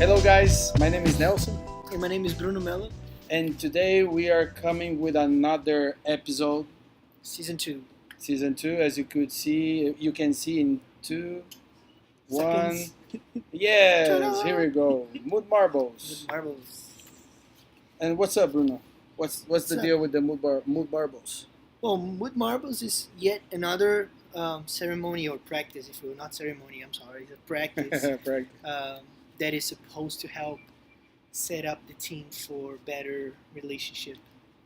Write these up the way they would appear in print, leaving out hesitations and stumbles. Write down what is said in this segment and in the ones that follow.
Hello guys, my name is Nelson, Hey, my name is Bruno Mello, and today we are coming with another episode, season 2. season 2. As you can see in 2, 1. Seconds. Yes, Ta-da! here we go. Mood Mood Marbles. Marbles. And what's up, Bruno? What's the up? deal with the Mood Marbles? Well, Mood Marbles is yet another ceremony or practice, if you will. Not ceremony, I'm sorry. It's a practice Right. that is supposed to help set up the team for better relationship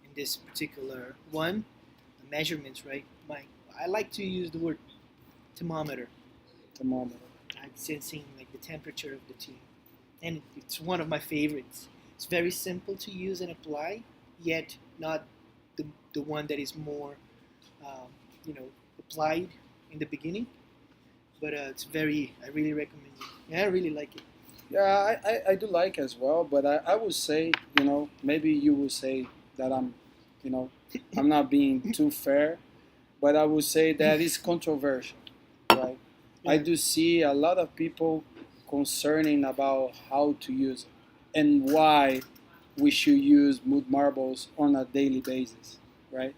in this particular one. The measurements, right? I like to use the word thermometer. Thermometer. I'm sensing like the temperature of the team, and it's one of my favorites. It's very simple to use and apply, yet not the one that is more, applied in the beginning. But I really recommend it. Yeah, I really like it. Yeah, I do like as well, but I would say, maybe you would say that I'm not being too fair, but I would say that it's controversial, right? I Yeah. do see a lot of people concerning about how to use it and why we should use mood marbles on a daily basis, right?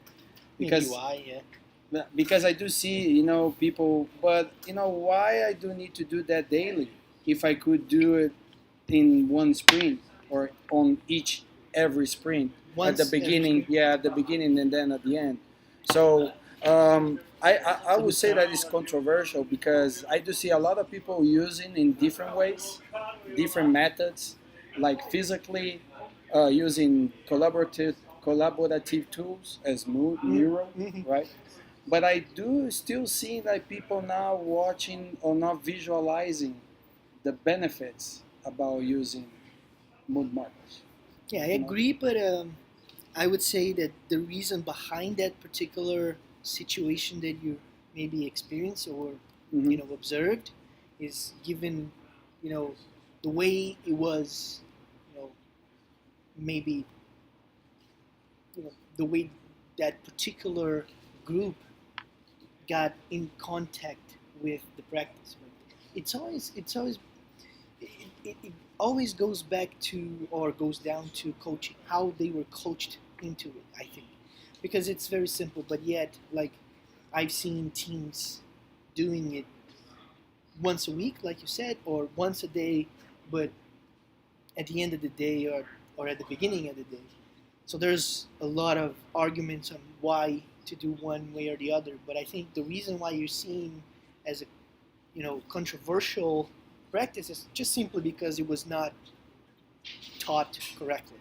Maybe Because why? Yeah. because I do see, people, but why I do need to do that daily if I could do it in one sprint or on every sprint at Once the every beginning, sprint. yeah, at the beginning and then at the end. So I would say that it's controversial because I do see a lot of people using in different ways, different methods, like physically using collaborative tools as mural, Mm-hmm. right? But I do still see like people now watching or not visualizing the benefits about using mood markers. Yeah, I You know? agree, but I would say that the reason behind that particular situation that you maybe experienced or Hmm. observed is given you know the way it was maybe the way that particular group got in contact with the practice. It's always it always goes back to or goes down to coaching, how they were coached into it, I think, because it's very simple, but yet like I've seen teams doing it once a week, like you said, or once a day, but at the end of the day or at the beginning of the day. So there's a lot of arguments on why to do one way or the other. But I think the reason why you're seeing as a controversial practice is just simply because it was not taught correctly.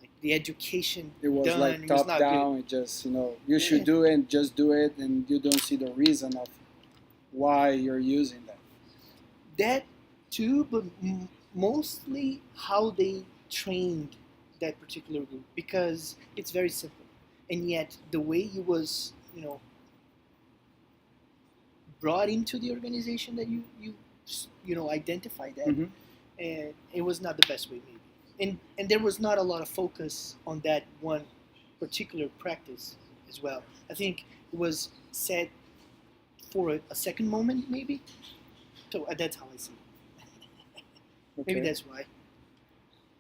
Like the education It was done like it was top not good. down. It just you should Yeah. do it, just do it, and you don't see the reason of why you're using that. That too, but mostly how they trained that particular group, because it's very simple, and yet the way he was, brought into the organization that you identified that, Hmm. and it was not the best way maybe, and there was not a lot of focus on that one particular practice as well. I think it was set for a second moment maybe. So that's how I see it. Maybe Okay. that's why.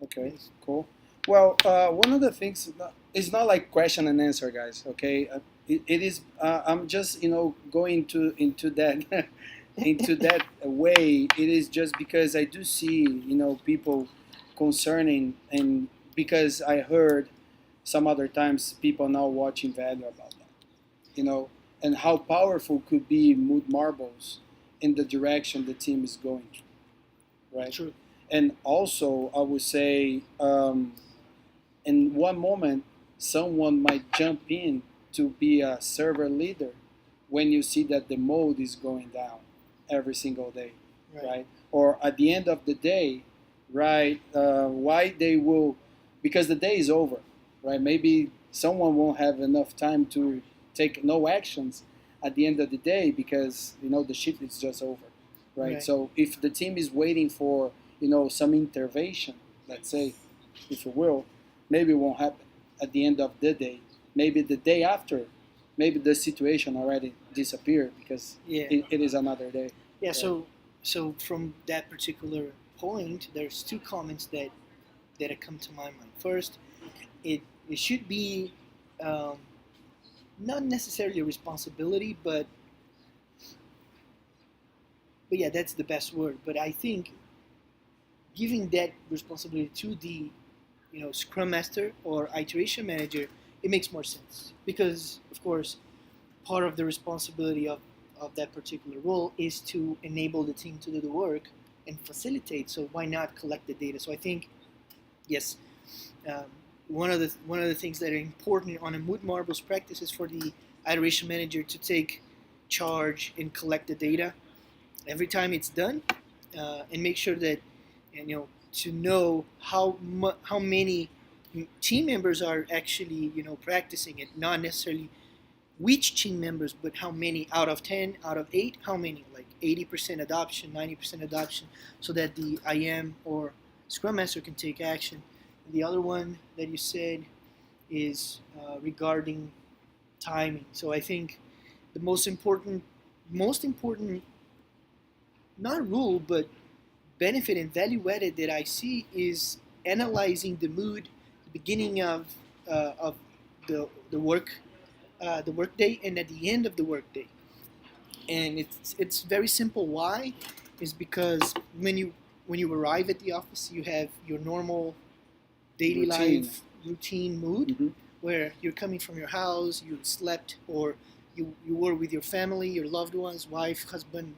Okay. Cool. Well, one of the things it's not like question and answer, guys. Okay. It is. I'm just going into that into that way. It is just because I do see people concerning and because I heard some other times people now watching value about that. You know, and how powerful could be mood marbles in the direction the team is going to, right? True. And also, I would say, in one moment, someone might jump in to be a server leader when you see that the mode is going down every single day, right? Or at the end of the day, right? Why they will, because the day is over, right? Maybe someone won't have enough time to take no actions at the end of the day because the shift is just over, right? Right. So if the team is waiting for some intervention, let's say, if you will, maybe it won't happen at the end of the day. Maybe the day after, maybe the situation already disappeared because Yeah. it is another day. Yeah. Right. So from that particular point, there's two comments that come to my mind. First, it should be um, not necessarily a responsibility, but yeah, that's the best word. But I think giving that responsibility to the Scrum Master or Iteration Manager, it makes more sense because, of course, part of the responsibility of that particular role is to enable the team to do the work and facilitate. So why not collect the data? So I think, yes, um, one of the things that are important on a Mood Marbles practice is for the Iteration Manager to take charge and collect the data every time it's done, and make sure that to know how many team members are actually practicing it, not necessarily which team members, but how many out of 10, out of 8, how many, like 80% adoption, 90% adoption, so that the IM or Scrum Master can take action. And the other one that you said is regarding timing. So I think the most important, not rule, but benefit and value added that I see is analyzing the mood, the beginning of the workday, and at the end of the workday. And it's very simple. Why? Is because when you arrive at the office, you have your normal daily life routine mood, Mm-hmm. where you're coming from your house, you slept, or you were with your family, your loved ones, wife, husband,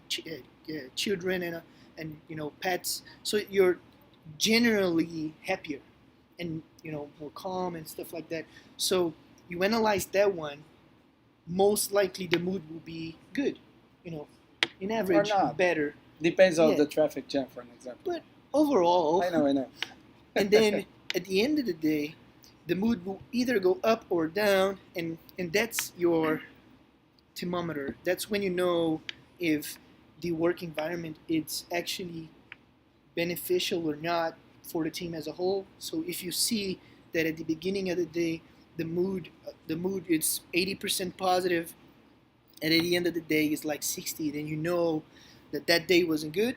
children, and pets. So you're generally happier and more calm and stuff like that. So you analyze that one, most likely the mood will be good. In average, Or not. better. Depends on Yeah. the traffic jam, for an example. But overall, I know. and then at the end of the day, the mood will either go up or down, and that's your thermometer. That's when you know if the work environment is actually beneficial or not for the team as a whole. So if you see that at the beginning of the day, the mood is 80% positive, and at the end of the day is like 60, then you know that day wasn't good.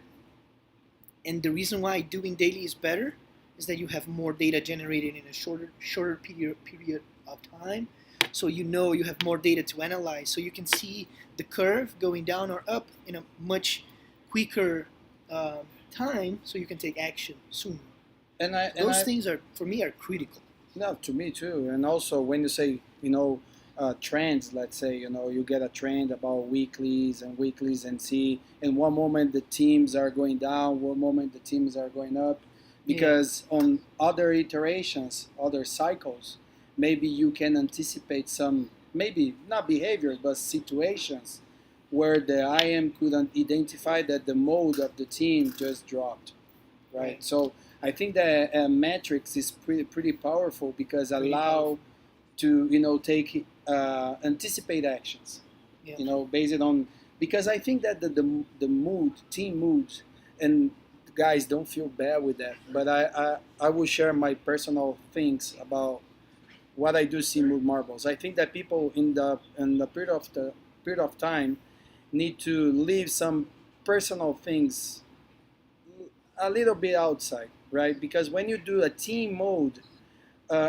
And the reason why doing daily is better is that you have more data generated in a shorter period of time. So you have more data to analyze. So you can see the curve going down or up in a much quicker time, so you can take action sooner. Those things for me are critical. No, to me too. And also when you say, trends, let's say, you get a trend about weeklies and see in one moment the teams are going down, one moment the teams are going up. Because on other iterations, other cycles, maybe you can anticipate some, maybe not behaviors, but situations where the IM couldn't identify that the mode of the team just dropped, right? So I think that metrics is pretty powerful because allow to take anticipate actions, based on, because I think that the mood, team mood, and guys, don't feel bad with that, but I will share my personal things about what I do see Mood Marbles. I think that people in the period of time need to leave some personal things a little bit outside, right? Because when you do a team mode,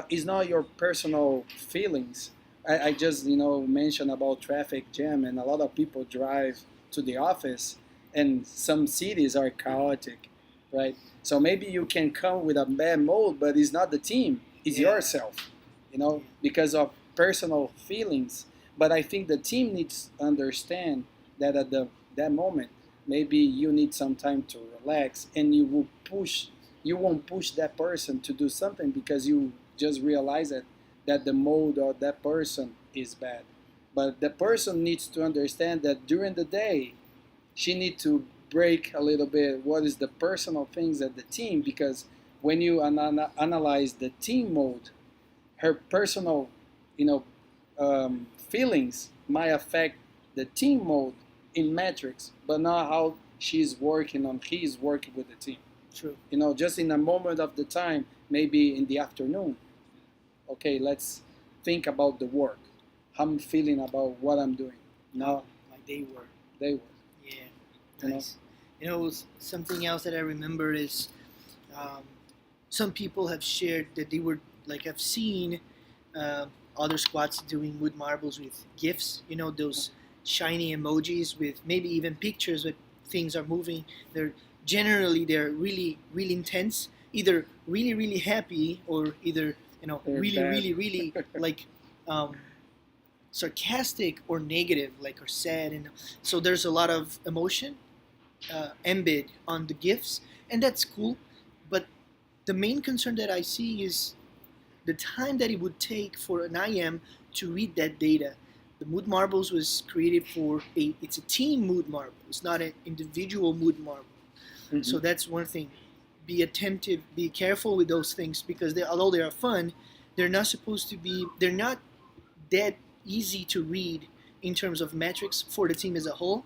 it's not your personal feelings. I just mentioned about traffic jam, and a lot of people drive to the office, and some cities are chaotic, right? So maybe you can come with a bad mode, but it's not the team, it's yourself, because of personal feelings. But I think the team needs to understand that at that moment, maybe you need some time to relax, and you won't push that person to do something because you just realize that the mode of that person is bad. But the person needs to understand that during the day, she needs to break a little bit what is the personal things at the team, because when you analyze the team mode, her personal feelings might affect the team mode in metrics, but not how he's working with the team. True. Just in a moment of the time, maybe in the afternoon. Okay, let's think about the work. How I'm feeling about what I'm doing. Now, Like they were. they work. Yeah. You know? Nice. Something else that I remember is um, some people have shared that they were like I've seen uh, other squads doing wood marbles with GIFs. Those shiny emojis with maybe even pictures where things are moving. They're really really intense, either really really happy or either They're really bad. really really like um, sarcastic or negative, like or sad, and so there's a lot of emotion embed on the gifs, and that's cool. But the main concern that I see is the time that it would take for an IM to read that data. The Mood Marbles was created for it's a team Mood Marble. It's not an individual Mood Marble. Mm-hmm. So that's one thing. Be attentive, be careful with those things because although they are fun, they're not supposed to be. They're not that easy to read in terms of metrics for the team as a whole.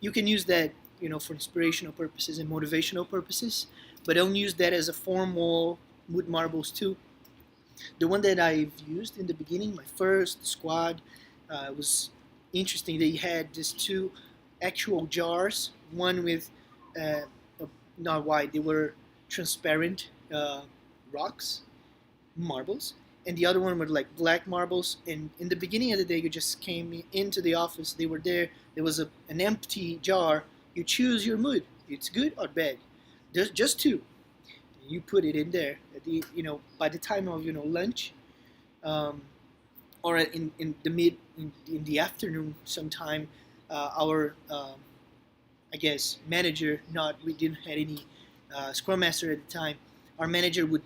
You can use that, for inspirational purposes and motivational purposes, but don't use that as a formal Mood Marbles too. The one that I've used in the beginning, my first squad, was interesting. They had these two actual jars, one with uh, not white, they were transparent rocks, marbles, and the other one were like black marbles. And in the beginning of the day, you just came into the office, they were there, there was an empty jar. You choose your mood, it's good or bad. There's just two. You put it in there at by the time of lunch, um, or in the in the afternoon sometime. Our I guess manager, not we didn't have any scrum master at the time. Our manager would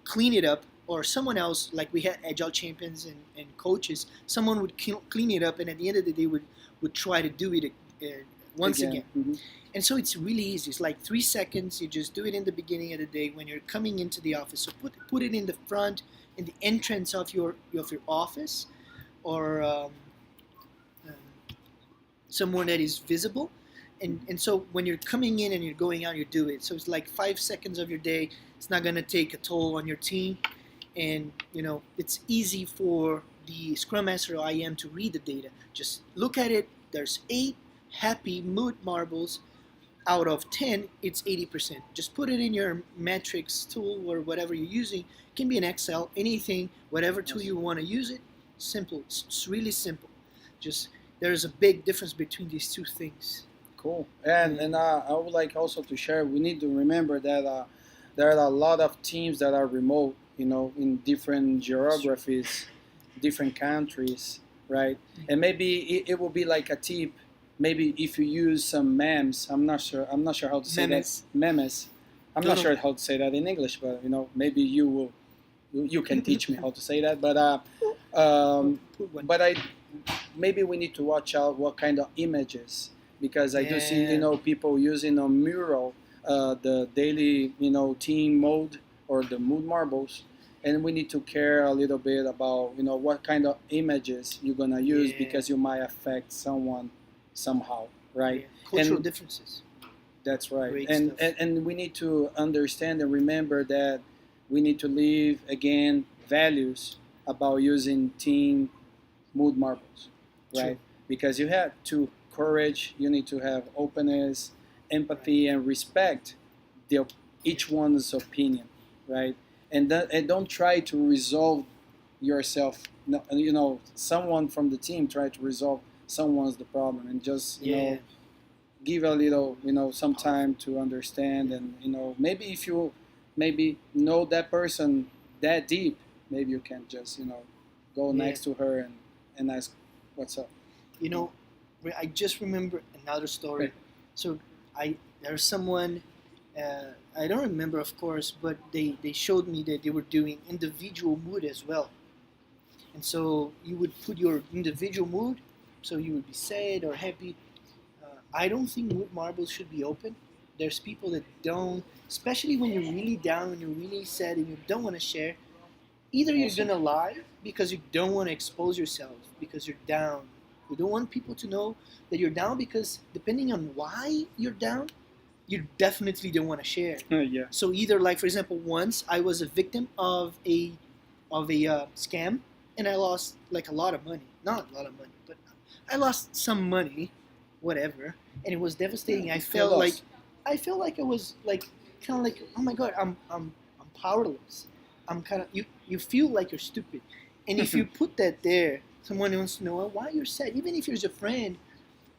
clean it up, or someone else, like we had agile champions and coaches, someone would clean it up, and at the end of the day would try to do it once again. Mm-hmm. And so it's really easy. It's like 3 seconds. You just do it in the beginning of the day when you're coming into the office. So put it in the front, in the entrance of your office, or somewhere that is visible. And so when you're coming in and you're going out, you do it. So it's like 5 seconds of your day. It's not going to take a toll on your team. And, it's easy for the Scrum Master or IM to read the data. Just look at it. There's 8 happy mood marbles. Out of 10, it's 80%. Just put it in your metrics tool or whatever you're using. It can be an Excel, anything, whatever tool you want to use it. Simple. It's really simple. Just there's a big difference between these two things. Cool. And I would like also to share. We need to remember that there are a lot of teams that are remote. In different geographies, different countries, right? And maybe it will be like a tip. Maybe if you use some memes, I'm not sure how to say Memes. that. Memes. I'm not sure how to say that in English, but maybe you can teach me how to say that. But maybe we need to watch out what kind of images, because I do see people using a mural, the daily team mode or the mood marbles, and we need to care a little bit about what kind of images you're gonna use, because you might affect someone somehow, right? Cultural differences. That's right. Great And stuff. we need to understand and remember that we need to leave again values about using team mood marbles, right? True. Because you have to courage, you need to have openness, empathy, and respect each one's opinion, right? And don't try to resolve yourself. Someone from the team try to resolve someone's the problem, and just give a little some time to understand. And maybe if you know that person that deep, maybe you can just go next to her and ask what's up. I just remember another story. Right. So there's someone, I don't remember, of course, but they showed me that they were doing individual mood as well. And so you would put your individual mood, so you would be sad or happy. I don't think mood marbles should be open. There's people that don't, especially when you're really down, when you're really sad and you don't want to share. Either you're going to lie because you don't want to expose yourself because you're down. You don't want people to know that you're down, because depending on why you're down, you definitely don't want to share. Yeah. So either, like for example, once I was a victim of a scam, and I lost like a lot of money. Not a lot of money, but I lost some money, whatever, and it was devastating. I felt like I feel like I was like kind of like, oh my god, I'm powerless. I'm kind of you feel like you're stupid, and if you put that there, someone wants to know why you're sad. Even if you're a friend,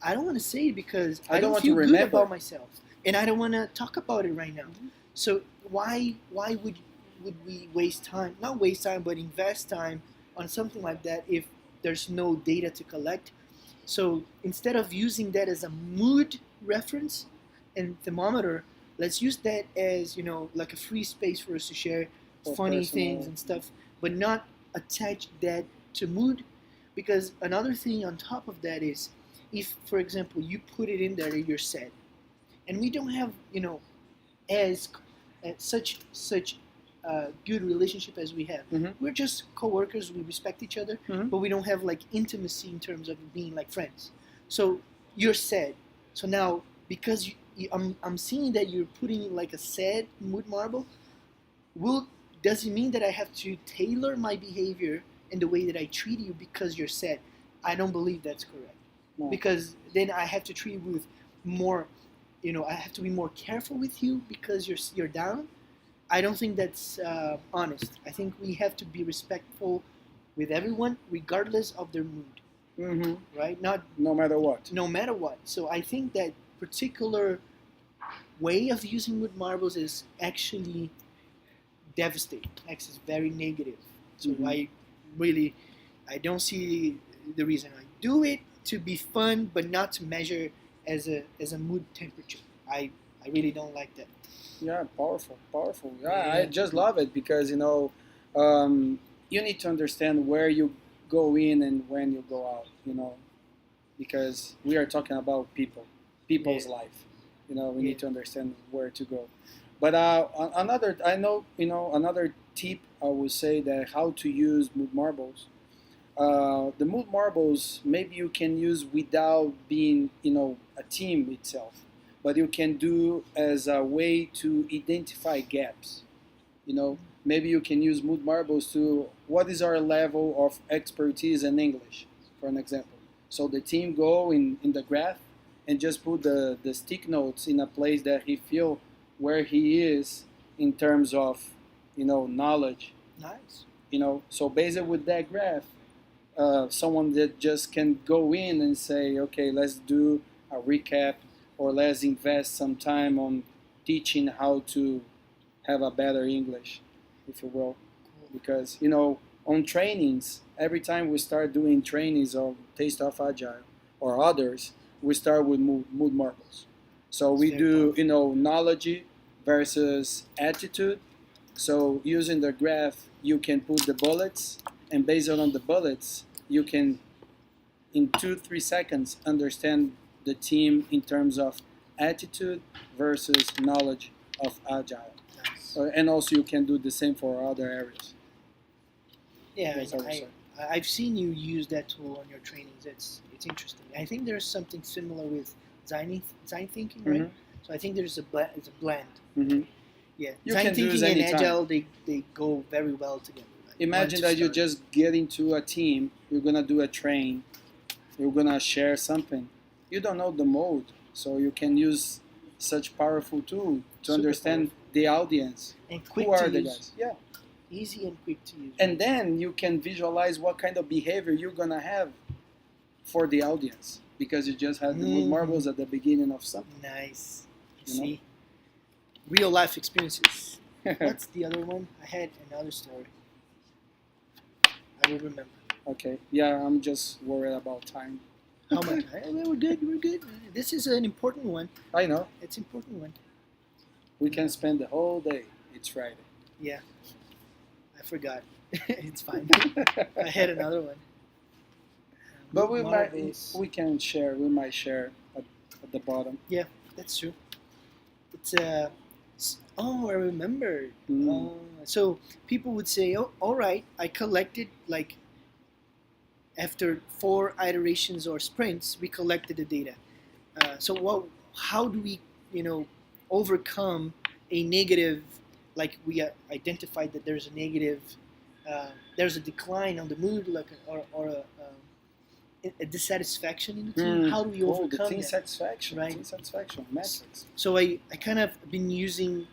I don't want to say it because I I don't don't want to feel good remember. about myself, and I don't want to talk about it right now. So why would we waste time? Not waste time, but invest time on something like that if there's no data to collect. So instead of using that as a mood reference and thermometer, let's use that as like a free space for us to share For funny personal. things and stuff, but not attach that to mood. Because another thing on top of that is, if for example you put it in there that you're sad, and we don't have as such good relationship as we have. Mhm. We're just co-workers. We respect each other, Mhm. but we don't have like intimacy in terms of being like friends. So you're sad. So now because I'm seeing that you're putting like a sad mood marble. Will Does it mean that I have to tailor my behavior and the way that I treat you because you're sad? I don't believe that's correct. No. Because then I have to treat you with more, I have to be more careful with you because you're down. I don't think that's honest. I think we have to be respectful with everyone, regardless of their mood, Mm-hmm. right? Not No matter what. no matter what. So I think that particular way of using wood marbles is actually devastating. It's very negative. So Mhm. I don't see the reason I do it to be fun, but not to measure as a mood temperature. I really don't like that. Yeah, powerful, powerful. Yeah, I Yeah. just love it because you need to understand where you go in and when you go out. Because we are talking about people's Yeah. life. We Yeah. need to understand where to go. But another, I know, another tip I would say that how to use mood marbles. The mood marbles maybe you can use without being a team itself, but you can do as a way to identify gaps. Maybe you can use mood marbles to what is our level of expertise in English, for an example. So the team go in the graph and just put the stick notes in a place that he feel where he is in terms of knowledge. Nice. So based with that graph, someone that just can go in and say, okay, let's do a recap, or let's invest some time on teaching how to have a better English, if you will. Because, on trainings, every time we start doing trainings of Taste of Agile or others, we start with mood marbles. So we do, knowledge versus attitude. So using the graph, you can put the bullets, and based on the bullets, you can, in 2-3 seconds, understand the team in terms of attitude versus knowledge of agile. Nice. And also, you can do the same for other areas. Yeah, That's how I say. I've seen you use that tool on your trainings. It's interesting. I think there's something similar with design thinking, right? Mhm. So I think there's it's a blend. Mm-hmm. Yeah, You design can do thinking this and anytime. agile they go very well together. Right? Imagine Once that you start. just get into a team, you're gonna do a train, you're gonna share something. You don't know the mode, so you can use such powerful tool to Super understand powerful. the audience. And quick Who are to the use. guys? Yeah. Easy and quick to use. And then you can visualize what kind of behavior you're gonna have for the audience because you just had the mood marbles at the beginning of something. Nice. You know? See, real life experiences. What's the other one? I had another story. I will remember. Okay. Yeah, I'm just worried about time. How much? We're good. We're good. This is an important one. I know. It's an important one. We can spend the whole day. It's Friday. Yeah. I forgot. It's fine. I had another one. But we Marbles. can share. We might share at the bottom. Yeah, that's true. It's oh, I remember. Mm. So people would say, "Oh, all right, I collected like after 4 iterations or sprints, we collected the data. So what? How do we, overcome a negative? Like we identified that there's a negative, there's a decline on the mood, like or a dissatisfaction in the team. How do we overcome the team that? satisfaction, Right. team satisfaction metrics. So I kind of been using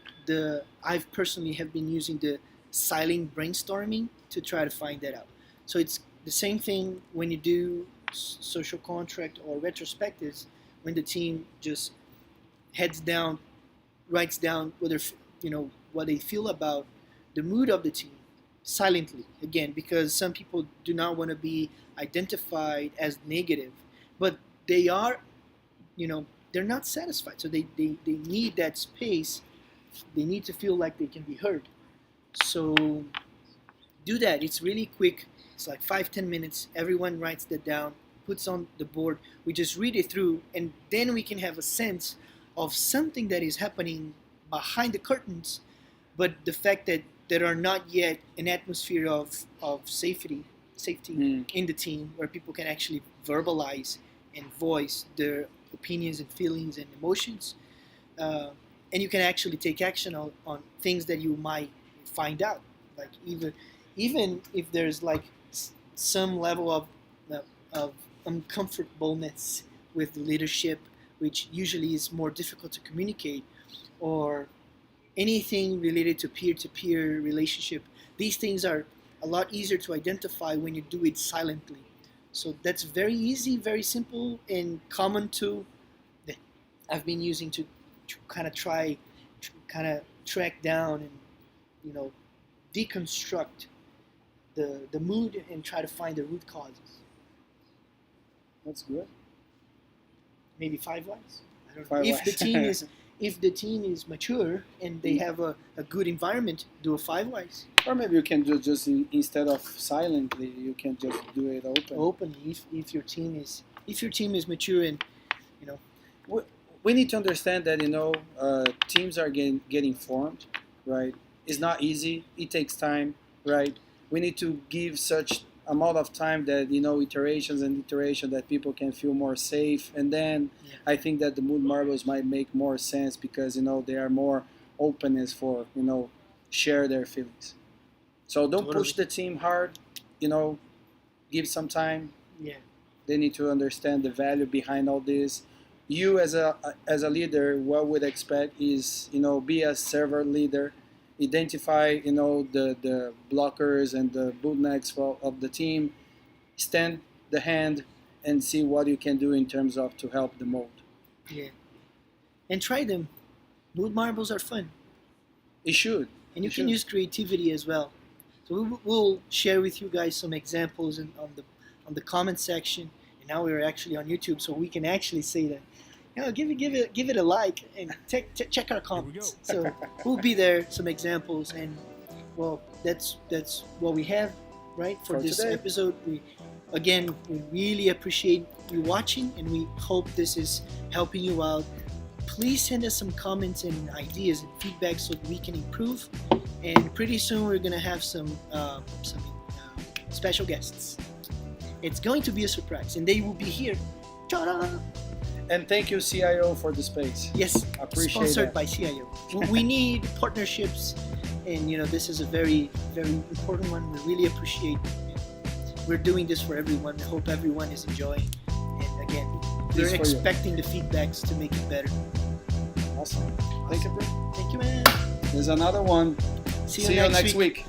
I've personally have been using the silent brainstorming to try to find that out. So it's the same thing when you do social contract or retrospectives, when the team just heads down, writes down what they feel about the mood of the team silently, again, because some people do not want to be identified as negative, but they are, they're not satisfied, so they need that space. They need to feel like they can be heard. So do that. It's really quick. It's like 5-10 minutes. Everyone writes that down, puts on the board. We just read it through, and then we can have a sense of something that is happening behind the curtains, but the fact that there are not yet an atmosphere of safety in the team where people can actually verbalize and voice their opinions and feelings and emotions, and you can actually take action on things that you might find out, like even if there's like some level of uncomfortableness with leadership, which usually is more difficult to communicate, or anything related to peer-to-peer relationship. These things are a lot easier to identify when you do it silently. So that's very easy, very simple, and common tool that I've been using to kind of track down and deconstruct the mood and try to find the root causes. That's good. Maybe 5 whys. I don't know. 5 whys. If the team is mature and they have a good environment, do a 5 whys. Or maybe you can just instead of silently, you can just do it Openly, if your team is mature, and we need to understand that teams are getting formed, right? It's not easy. It takes time, right? We need to give such amount of time that iterations that people can feel more safe, and then I think that the Mood Marbles might make more sense because they are more openness for share their feelings. So don't push the team hard, give some time. Yeah, they need to understand the value behind all this. You as a leader, what would expect is be a server leader, identify the blockers and the bootlegs of the team, stand the hand and see what you can do in terms of to help the mode. Yeah, and try them. Mood marbles are fun. It should. And you can use creativity as well. So we'll share with you guys some examples on the comment section. And now we're actually on YouTube, so we can actually say that. Give it a like and check our comments. So we'll be there, some examples, and well, that's what we have, right, for this today. episode. We really appreciate you watching, and we hope this is helping you out. Please send us some comments and ideas and feedback so that we can improve. And pretty soon we're gonna have some special guests. It's going to be a surprise, and they will be here. Ta-da! And thank you, CIO, for the space. Yes, appreciate sponsored that. by CIO. We need partnerships, and this is a very, very important one. We really appreciate. We're doing this for everyone. I hope everyone is enjoying. And again, we're expecting the feedbacks to make it better. Awesome. Thank you, bro. Thank you, man. There's another one. See you next week.